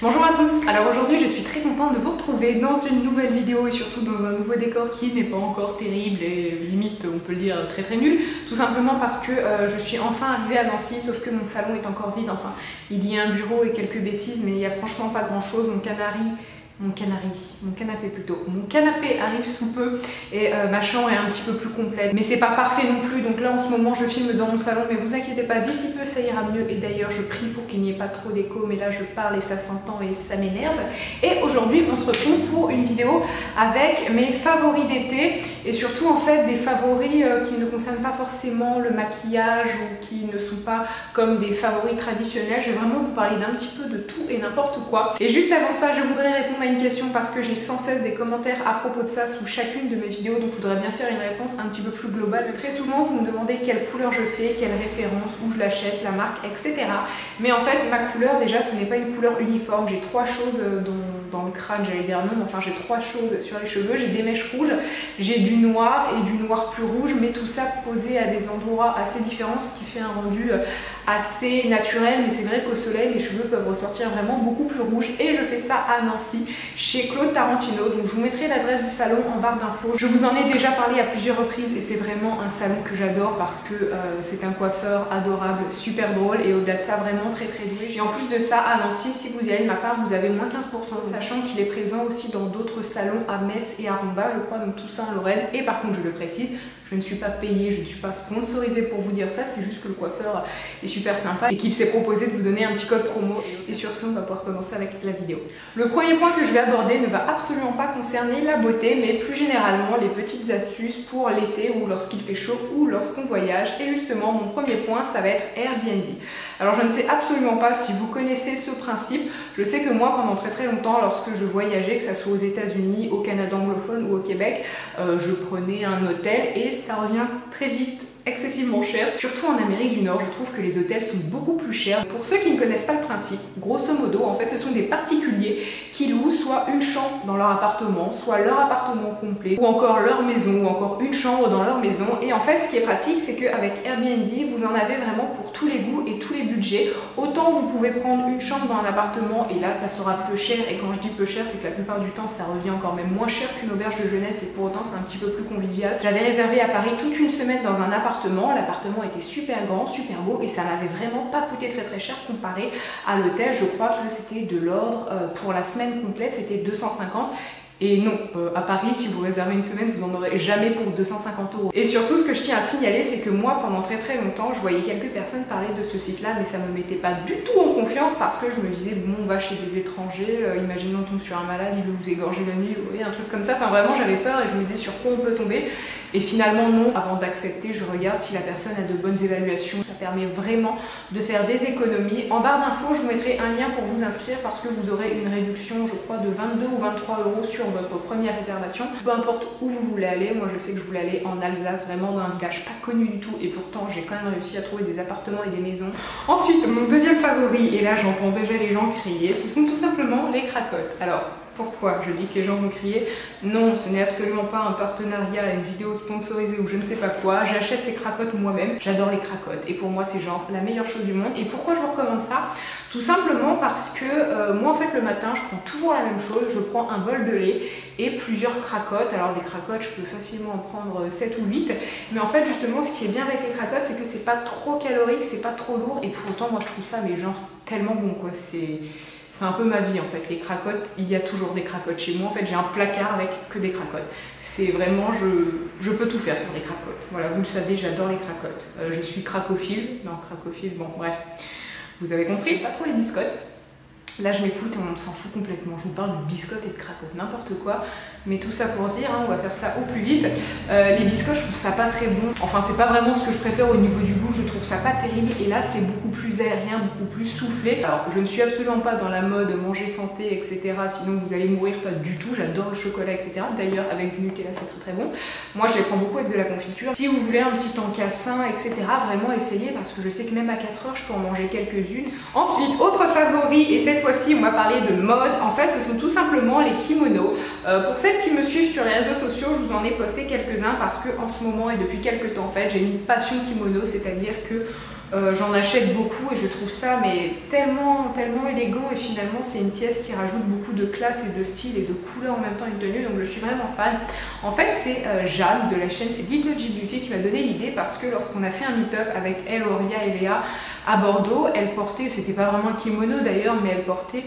Bonjour à tous, alors aujourd'hui je suis très contente de vous retrouver dans une nouvelle vidéo et surtout dans un nouveau décor qui n'est pas encore terrible et limite on peut le dire très nul, tout simplement parce que je suis enfin arrivée à Nancy, sauf que mon salon est encore vide, enfin il y a un bureau et quelques bêtises mais il n'y a franchement pas grand chose, mon canapé arrive sous peu et ma chambre est un petit peu plus complète, mais c'est pas parfait non plus, donc là en ce moment je filme dans mon salon, mais vous inquiétez pas, d'ici peu ça ira mieux, et d'ailleurs je prie pour qu'il n'y ait pas trop d'écho, mais là je parle et ça s'entend et ça m'énerve. Et aujourd'hui on se retrouve pour une vidéo avec mes favoris d'été, et surtout en fait des favoris qui ne concernent pas forcément le maquillage ou qui ne sont pas comme des favoris traditionnels. Je vais vraiment vous parler d'un petit peu de tout et n'importe quoi. Et juste avant ça, je voudrais répondre à une question parce que j'ai sans cesse des commentaires à propos de ça sous chacune de mes vidéos, donc je voudrais bien faire une réponse un petit peu plus globale. Très souvent vous me demandez quelle couleur je fais, quelle référence, où je l'achète, la marque, etc. Mais en fait ma couleur déjà ce n'est pas une couleur uniforme, j'ai trois choses dans le crâne, j'allais dire non, mais enfin j'ai trois choses sur les cheveux, j'ai des mèches rouges, j'ai du noir et du noir plus rouge, mais tout ça posé à des endroits assez différents, ce qui fait un rendu assez naturel, mais c'est vrai qu'au soleil les cheveux peuvent ressortir vraiment beaucoup plus rouges, et je fais ça à Nancy chez Claude Tarantino, donc je vous mettrai l'adresse du salon en barre d'infos. Je vous en ai déjà parlé à plusieurs reprises et c'est vraiment un salon que j'adore parce que c'est un coiffeur adorable, super drôle, et au-delà de ça vraiment très doué. Et en plus de ça à Nancy, si vous y allez de ma part, vous avez moins 15%, sachant qu'il est présent aussi dans d'autres salons à Metz et à Rumba, je crois, donc tout ça en Lorraine. Et par contre je le précise, je ne suis pas payée, je ne suis pas sponsorisée pour vous dire ça, c'est juste que le coiffeur est super sympa et qu'il s'est proposé de vous donner un petit code promo. Et sur ce, on va pouvoir commencer avec la vidéo. Le premier point que je vais aborder ne va absolument pas concerner la beauté, mais plus généralement les petites astuces pour l'été ou lorsqu'il fait chaud ou lorsqu'on voyage. Et justement, mon premier point, ça va être Airbnb. Alors je ne sais absolument pas si vous connaissez ce principe. Je sais que moi, pendant très longtemps, lorsque je voyageais, que ce soit aux États-Unis, au Canada anglophone ou au Québec, je prenais un hôtel et ça revient très vite excessivement cher, surtout en Amérique du Nord. Je trouve que les hôtels sont beaucoup plus chers. Pour ceux qui ne connaissent pas le principe, grosso modo, en fait, ce sont des particuliers qui louent soit une chambre dans leur appartement, soit leur appartement complet, ou encore leur maison, ou encore une chambre dans leur maison. Et en fait, ce qui est pratique, c'est qu'avec Airbnb, vous en avez vraiment pour tous les goûts et tous les budgets. Autant vous pouvez prendre une chambre dans un appartement, et là, ça sera peu cher. Et quand je dis peu cher, c'est que la plupart du temps, ça revient encore même moins cher qu'une auberge de jeunesse, et pour autant, c'est un petit peu plus convivial. J'avais réservé à Paris toute une semaine dans un appartement. L'appartement était super grand, super beau, et ça m'avait vraiment pas coûté très cher comparé à l'hôtel. Je crois que c'était de l'ordre, pour la semaine complète, c'était 250. Et non, à Paris, si vous réservez une semaine, vous n'en aurez jamais pour 250 €. Et surtout, ce que je tiens à signaler, c'est que moi, pendant très longtemps, je voyais quelques personnes parler de ce site-là, mais ça me mettait pas du tout en confiance parce que je me disais, bon, on va chez des étrangers, imaginons on tombe sur un malade, il veut vous égorger la nuit, vous voyez, un truc comme ça. Enfin, vraiment, j'avais peur et je me disais sur quoi on peut tomber. Et finalement, non. Avant d'accepter, je regarde si la personne a de bonnes évaluations. Ça permet vraiment de faire des économies. En barre d'infos, je vous mettrai un lien pour vous inscrire parce que vous aurez une réduction, je crois, de 22 ou 23 € sur votre première réservation. Peu importe où vous voulez aller. Moi, je sais que je voulais aller en Alsace, vraiment dans un village pas connu du tout. Et pourtant, j'ai quand même réussi à trouver des appartements et des maisons. Ensuite, mon deuxième favori, et là, j'entends déjà les gens crier, ce sont tout simplement les cracottes. Alors, pourquoi je dis que les gens vont crier? Non, ce n'est absolument pas un partenariat, une vidéo sponsorisée ou je ne sais pas quoi. J'achète ces cracottes moi-même. J'adore les cracottes et pour moi c'est genre la meilleure chose du monde. Et pourquoi je vous recommande ça? Tout simplement parce que moi en fait le matin je prends toujours la même chose. Je prends un bol de lait et plusieurs cracottes. Alors des cracottes je peux facilement en prendre 7 ou 8. Mais en fait justement ce qui est bien avec les cracottes c'est que c'est pas trop calorique, c'est pas trop lourd. Et pour autant moi je trouve ça mais genre tellement bon quoi. C'est un peu ma vie en fait, les cracottes, il y a toujours des cracottes chez moi. En fait j'ai un placard avec que des cracottes. C'est vraiment, je peux tout faire pour des cracottes. Voilà, vous le savez, j'adore les cracottes. Je suis cracophile, non cracophile, bon bref, vous avez compris. Pas trop les biscottes. Là je m'écoute et on s'en fout complètement. Je vous parle de biscottes et de cracottes, n'importe quoi. Mais tout ça pour dire, hein, on va faire ça au plus vite. Les biscottes, je trouve ça pas très bon. Enfin, c'est pas vraiment ce que je préfère au niveau du goût. Je trouve ça pas terrible. Et là, c'est beaucoup plus aérien, beaucoup plus soufflé. Alors, je ne suis absolument pas dans la mode manger santé, etc. Sinon, vous allez mourir, pas du tout. J'adore le chocolat, etc. D'ailleurs, avec du Nutella, c'est très bon. Moi, je les prends beaucoup avec de la confiture. Si vous voulez un petit encassin, etc., vraiment essayez parce que je sais que même à 4 heures, je peux en manger quelques-unes. Ensuite, autre favori, et cette fois-ci, on va parler de mode. En fait, ce sont tout simplement les kimonos. Pour celles qui me suivent sur les réseaux sociaux, je vous en ai posté quelques-uns parce que en ce moment et depuis quelques temps en fait j'ai une passion kimono, c'est-à-dire que J'en achète beaucoup et je trouve ça mais tellement élégant, et finalement c'est une pièce qui rajoute beaucoup de classe et de style et de couleur en même temps une tenue, donc je suis vraiment fan. En fait c'est Jeanne de la chaîne Little G Beauty qui m'a donné l'idée, parce que lorsqu'on a fait un meet-up avec elle, Auria et Léa à Bordeaux, elle portait, c'était pas vraiment un kimono d'ailleurs, mais elle portait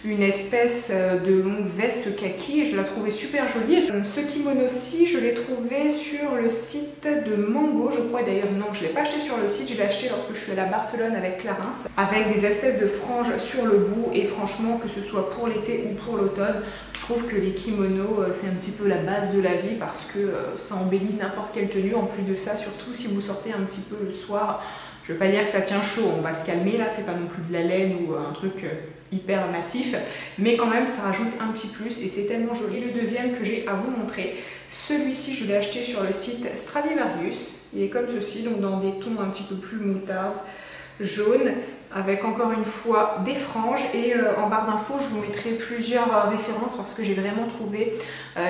une espèce de longue veste kaki et je la trouvais super jolie. Ce kimono-ci, je l'ai trouvé sur le site de Mango, je crois. D'ailleurs, non, je ne l'ai pas acheté sur le site, je l'ai acheté lorsque je suis allée à Barcelone avec Clarins, avec des espèces de franges sur le bout. Et franchement, que ce soit pour l'été ou pour l'automne, je trouve que les kimonos, c'est un petit peu la base de la vie, parce que ça embellit n'importe quelle tenue. En plus de ça, surtout si vous sortez un petit peu le soir, je ne veux pas dire que ça tient chaud, on va se calmer là, c'est pas non plus de la laine ou un truc hyper massif, mais quand même ça rajoute un petit plus et c'est tellement joli. Le deuxième que j'ai à vous montrer, celui-ci je l'ai acheté sur le site Stradivarius, il est comme ceci, donc dans des tons un petit peu plus moutarde, jaune, avec encore une fois des franges, et en barre d'infos je vous mettrai plusieurs références, parce que j'ai vraiment trouvé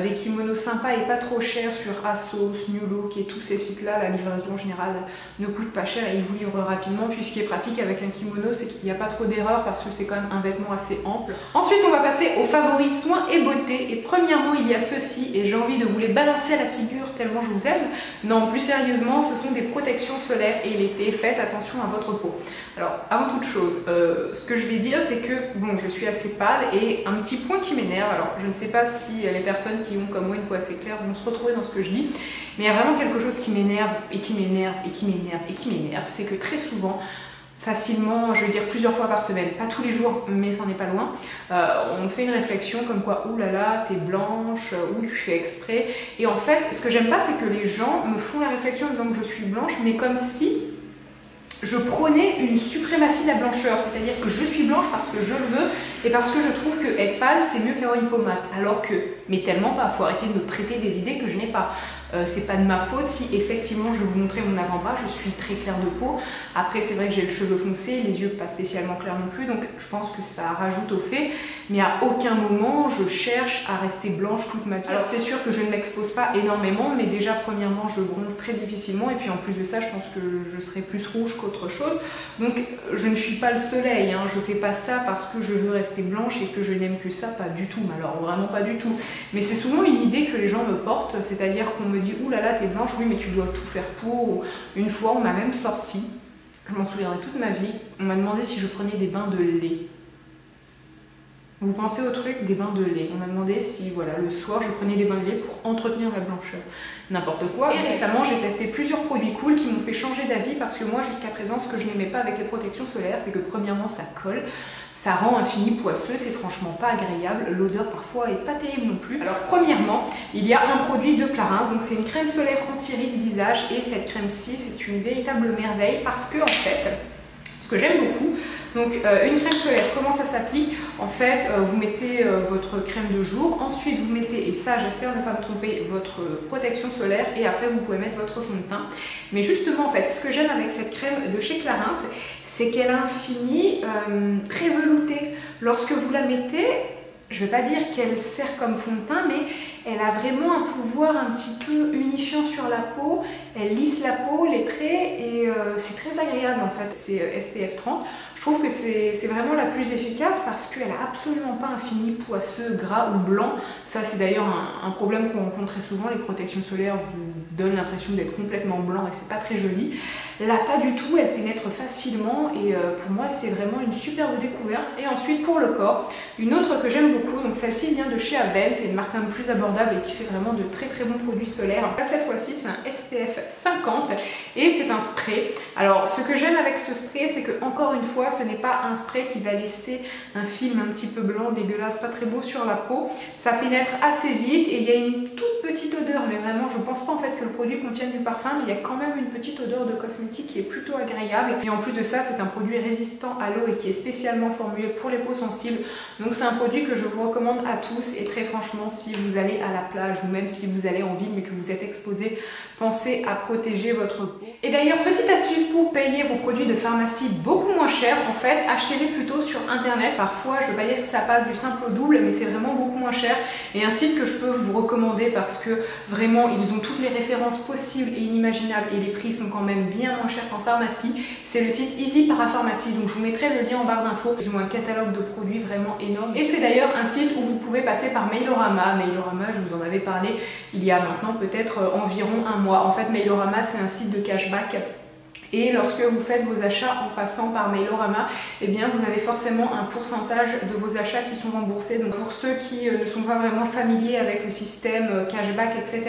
des kimonos sympas et pas trop chers sur ASOS, New Look et tous ces sites là. La livraison en général ne coûte pas cher et ils vous livrent rapidement, puis ce qui est pratique avec un kimono c'est qu'il n'y a pas trop d'erreurs, parce que c'est quand même un vêtement assez ample. Ensuite on va passer aux favoris soins et beauté, et premièrement il y a ceci, et j'ai envie de vous les balancer à la figure tellement je vous aime. Non, plus sérieusement, ce sont des protections solaires et l'été, faites attention à votre peau. Alors avant toute chose, ce que je vais dire c'est que bon, je suis assez pâle, et un petit point qui m'énerve, alors je ne sais pas si les personnes qui ont comme moi une peau assez claire vont se retrouver dans ce que je dis, mais il y a vraiment quelque chose qui m'énerve et qui m'énerve et qui m'énerve et qui m'énerve, c'est que très souvent, facilement, je veux dire plusieurs fois par semaine, pas tous les jours mais c'en est pas loin, on fait une réflexion comme quoi oulala t'es blanche, ou tu fais exprès, et en fait ce que j'aime pas c'est que les gens me font la réflexion en disant que je suis blanche, mais comme si je prônais une suprématie de la blancheur, c'est-à-dire que je suis blanche parce que je le veux et parce que je trouve que être pâle c'est mieux qu'avoir une peau mate, alors que, mais tellement pas, faut arrêter de me prêter des idées que je n'ai pas. C'est pas de ma faute si effectivement je vais vous montrer mon avant-bras, je suis très claire de peau. Après c'est vrai que j'ai le cheveu foncé, les yeux pas spécialement clairs non plus, donc je pense que ça rajoute au fait, mais à aucun moment je cherche à rester blanche toute ma vie. Alors c'est sûr que je ne m'expose pas énormément, mais déjà premièrement je bronze très difficilement, et puis en plus de ça je pense que je serai plus rouge qu'autre chose, donc je ne suis pas le soleil, hein. Je fais pas ça parce que je veux rester blanche et que je n'aime que ça, pas du tout, alors vraiment pas du tout, mais c'est souvent une idée que les gens me portent, c'est-à-dire qu'on me dit ouh là là t'es blanche, oui mais tu dois tout faire pour. Une fois on m'a même sorti, je m'en souviendrai toute ma vie, on m'a demandé si je prenais des bains de lait. Vous pensez au truc des bains de lait, on m'a demandé si voilà le soir je prenais des bains de lait pour entretenir la blancheur, n'importe quoi. Et récemment j'ai testé plusieurs produits cool qui m'ont fait changer d'avis, parce que moi jusqu'à présent ce que je n'aimais pas avec les protections solaires c'est que premièrement ça colle, ça rend un fini poisseux, c'est franchement pas agréable, l'odeur parfois est pas terrible non plus. Alors premièrement, il y a un produit de Clarins, donc c'est une crème solaire anti-rides visage, et cette crème-ci c'est une véritable merveille, parce que en fait, ce que j'aime beaucoup, donc une crème solaire, comment ça s'applique? En fait, vous mettez votre crème de jour, ensuite vous mettez, et ça j'espère ne pas me tromper, votre protection solaire, et après vous pouvez mettre votre fond de teint. Mais justement en fait, ce que j'aime avec cette crème de chez Clarins, c'est qu'elle a un fini très velouté. Lorsque vous la mettez, je ne vais pas dire qu'elle sert comme fond de teint, mais elle a vraiment un pouvoir un petit peu unifiant sur la peau, elle lisse la peau, les traits, et c'est très agréable en fait. C'est SPF 30, je trouve que c'est vraiment la plus efficace, parce qu'elle n'a absolument pas un fini poisseux, gras ou blanc. Ça c'est d'ailleurs un problème qu'on rencontre très souvent, les protections solaires vous donnent l'impression d'être complètement blanc et c'est pas très joli. Là pas du tout, elle pénètre facilement, et pour moi c'est vraiment une superbe découverte. Et ensuite pour le corps, une autre que j'aime beaucoup, donc celle-ci vient de chez Avène, c'est une marque un peu plus abordable et qui fait vraiment de très très bons produits solaires. Là cette fois-ci c'est un SPF 50 et c'est un spray. Alors ce que j'aime avec ce spray, c'est que encore une fois ce n'est pas un spray qui va laisser un film un petit peu blanc, dégueulasse, pas très beau sur la peau. Ça pénètre assez vite et il y a une toute petite odeur, mais vraiment je pense pas en fait que le produit contienne du parfum, mais il y a quand même une petite odeur de cosmétique qui est plutôt agréable. Et en plus de ça c'est un produit résistant à l'eau et qui est spécialement formulé pour les peaux sensibles. Donc c'est un produit que je vous recommande à tous, et très franchement si vous allez aller à la plage ou même si vous allez en ville mais que vous êtes exposé, pensez à protéger votre peau. Et d'ailleurs, petite astuce pour payer vos produits de pharmacie beaucoup moins cher, en fait, achetez-les plutôt sur internet. Parfois, je ne veux pas dire que ça passe du simple au double, mais c'est vraiment beaucoup moins cher. Et un site que je peux vous recommander parce que vraiment, ils ont toutes les références possibles et inimaginables et les prix sont quand même bien moins chers qu'en pharmacie. C'est le site Easy Parapharmacie, donc je vous mettrai le lien en barre d'infos. Ils ont un catalogue de produits vraiment énorme. Et c'est d'ailleurs un site où vous pouvez passer par Mailorama. Mailorama, je vous en avais parlé il y a maintenant peut-être environ un mois. En fait, Mailorama, c'est un site de cashback. Et lorsque vous faites vos achats en passant par Mailorama, eh bien vous avez forcément un pourcentage de vos achats qui sont remboursés. Donc pour ceux qui ne sont pas vraiment familiers avec le système cashback, etc.,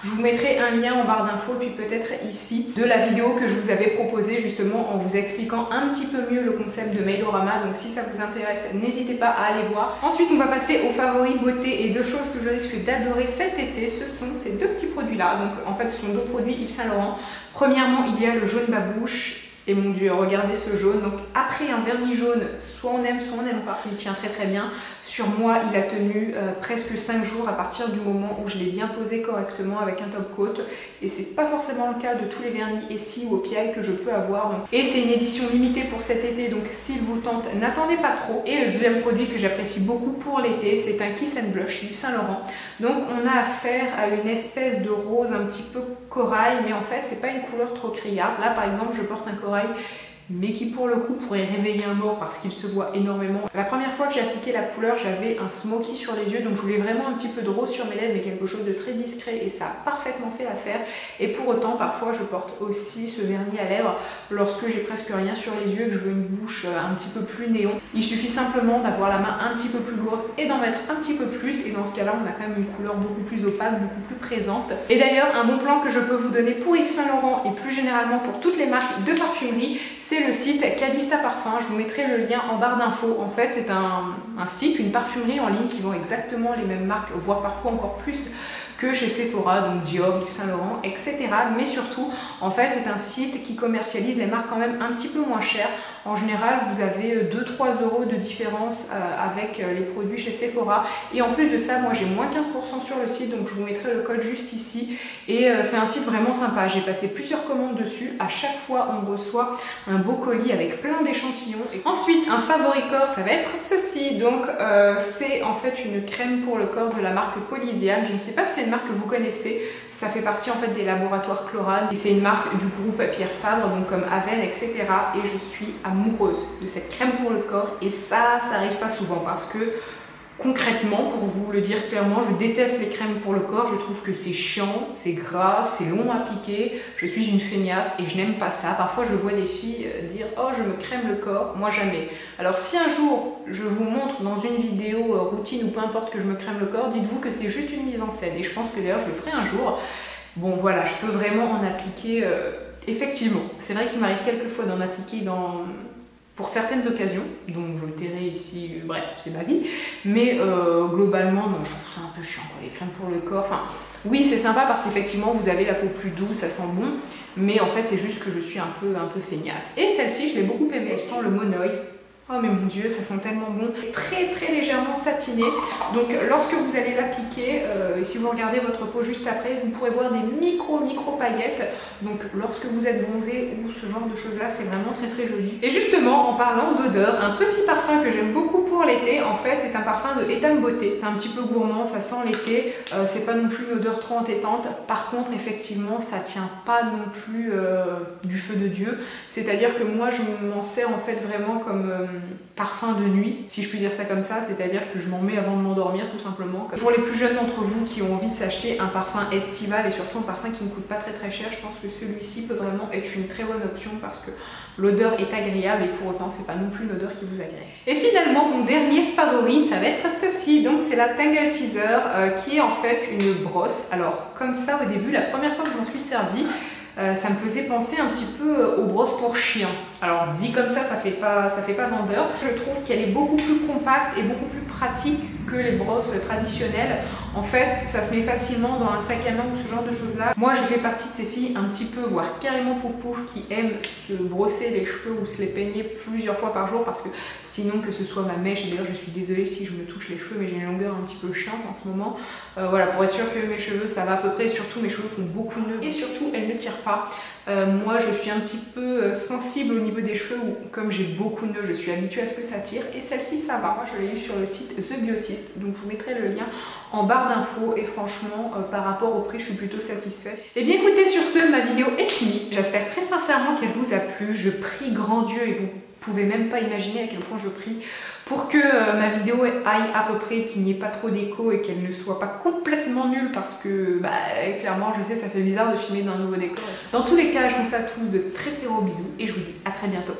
je vous mettrai un lien en barre d'infos, puis peut-être ici, de la vidéo que je vous avais proposée justement en vous expliquant un petit peu mieux le concept de Mailorama. Donc si ça vous intéresse, n'hésitez pas à aller voir. Ensuite, on va passer aux favoris beauté et deux choses que je risque d'adorer cet été. Ce sont ces deux petits produits-là. Donc en fait, ce sont deux produits Yves Saint Laurent. Premièrement, il y a le jaune babouche. Et mon dieu, regardez ce jaune. Donc après un vernis jaune, soit on aime, soit on n'aime pas. Il tient très très bien. Sur moi, il a tenu presque 5 jours à partir du moment où je l'ai bien posé correctement avec un top coat. Et c'est pas forcément le cas de tous les vernis Essie ou OPI que je peux avoir. Donc. Et c'est une édition limitée pour cet été, donc s'il vous tente, n'attendez pas trop. Et le deuxième produit que j'apprécie beaucoup pour l'été, c'est un Kiss and Blush Yves Saint Laurent. Donc on a affaire à une espèce de rose un petit peu corail, mais en fait c'est pas une couleur trop criarde. Là par exemple, je porte un corail, mais qui pour le coup pourrait réveiller un mort parce qu'il se voit énormément. La première fois que j'ai appliqué la couleur, j'avais un smoky sur les yeux, donc je voulais vraiment un petit peu de rose sur mes lèvres, mais quelque chose de très discret, et ça a parfaitement fait l'affaire. Et pour autant, parfois je porte aussi ce vernis à lèvres lorsque j'ai presque rien sur les yeux, que je veux une bouche un petit peu plus néon. Il suffit simplement d'avoir la main un petit peu plus lourde et d'en mettre un petit peu plus, et dans ce cas-là, on a quand même une couleur beaucoup plus opaque, beaucoup plus présente. Et d'ailleurs, un bon plan que je peux vous donner pour Yves Saint Laurent et plus généralement pour toutes les marques de parfumerie, c'est le site Calista Parfum. Je vous mettrai le lien en barre d'infos. En fait, c'est un site, une parfumerie en ligne qui vend exactement les mêmes marques, voire parfois encore plus que chez Sephora, donc Dior, Yves Saint Laurent, etc. Mais surtout, en fait, c'est un site qui commercialise les marques quand même un petit peu moins chères. En général, vous avez 2-3 euros de différence avec les produits chez Sephora. Et en plus de ça, moi j'ai moins 15% sur le site, donc je vous mettrai le code juste ici. Et c'est un site vraiment sympa. J'ai passé plusieurs commandes dessus. À chaque fois, on reçoit un beau colis avec plein d'échantillons. Ensuite, un favori corps, ça va être ceci. Donc, c'est en fait une crème pour le corps de la marque Polysiane. Je ne sais pas si c'est une marque que vous connaissez. Ça fait partie en fait des laboratoires Chlorane et c'est une marque du groupe Pierre Fabre, donc comme Aven, etc. Et je suis amoureuse de cette crème pour le corps et ça arrive pas souvent parce que concrètement, pour vous le dire clairement, je déteste les crèmes pour le corps. Je trouve que c'est chiant, c'est grave, c'est long à appliquer. Je suis une feignasse et je n'aime pas ça. Parfois, je vois des filles dire « Oh, je me crème le corps ». Moi, jamais. Alors, si un jour, je vous montre dans une vidéo routine ou peu importe que je me crème le corps, dites-vous que c'est juste une mise en scène. Et je pense que d'ailleurs, je le ferai un jour. Bon, voilà, je peux vraiment en appliquer effectivement. C'est vrai qu'il m'arrive quelquefois d'en appliquer pour certaines occasions, donc je tairai ici, bref, c'est ma vie, mais globalement, non, je trouve ça un peu chiant, quoi, les crèmes pour le corps. Enfin, oui, c'est sympa parce qu'effectivement, vous avez la peau plus douce, ça sent bon, mais en fait, c'est juste que je suis un peu feignasse. Et celle-ci, je l'ai beaucoup aimée, elle sent le monoï. Oh mais mon dieu, ça sent tellement bon. Très légèrement satiné. Donc lorsque vous allez l'appliquer, et si vous regardez votre peau juste après, vous pourrez voir des micro paillettes. Donc lorsque vous êtes bronzé ou ce genre de choses là, c'est vraiment très joli. Et justement, en parlant d'odeur, un petit parfum que j'aime beaucoup pour l'été, en fait c'est un parfum de Etam Beauté. C'est un petit peu gourmand, ça sent l'été, c'est pas non plus une odeur trop entêtante. Par contre, effectivement, ça tient pas non plus du feu de Dieu. C'est-à-dire que moi je m'en sers en fait vraiment comme parfum de nuit, si je puis dire ça comme ça, c'est-à-dire que je m'en mets avant de m'endormir tout simplement. Pour les plus jeunes d'entre vous qui ont envie de s'acheter un parfum estival et surtout un parfum qui ne coûte pas très cher, je pense que celui-ci peut vraiment être une très bonne option parce que l'odeur est agréable et pour autant c'est pas non plus une odeur qui vous agresse. Et finalement mon dernier favori ça va être ceci, donc c'est la Tangle Teaser qui est en fait une brosse. Alors comme ça au début, la première fois que je m'en suis servie, ça me faisait penser un petit peu aux brosses pour chiens. Alors dit comme ça fait pas vendeur. Je trouve qu'elle est beaucoup plus compacte et beaucoup plus pratique que les brosses traditionnelles. En fait, ça se met facilement dans un sac à main ou ce genre de choses là. Moi, je fais partie de ces filles un petit peu, voire carrément pouf pouf, qui aiment se brosser les cheveux ou se les peigner plusieurs fois par jour parce que sinon, que ce soit ma mèche, et d'ailleurs je suis désolée si je me touche les cheveux, mais j'ai une longueur un petit peu chiante en ce moment. Voilà, pour être sûr que mes cheveux ça va à peu près, surtout mes cheveux font beaucoup de nœuds et surtout elles ne tirent pas. Moi je suis un petit peu sensible au niveau des cheveux où comme j'ai beaucoup de nœuds, je suis habituée à ce que ça tire et celle-ci ça va. Moi je l'ai eu sur le site The Biotist, donc je vous mettrai le lien en barre d'infos et franchement par rapport au prix je suis plutôt satisfaite. Et bien écoutez, sur ce ma vidéo est finie, j'espère très sincèrement qu'elle vous a plu. Je prie grand Dieu et vous pouvez même pas imaginer à quel point je prie pour que ma vidéo aille à peu près, qu'il n'y ait pas trop d'écho et qu'elle ne soit pas complètement nulle parce que bah, clairement je sais ça fait bizarre de filmer dans un nouveau décor. Dans tous les cas je vous fais à tous de très gros bisous et je vous dis à très bientôt.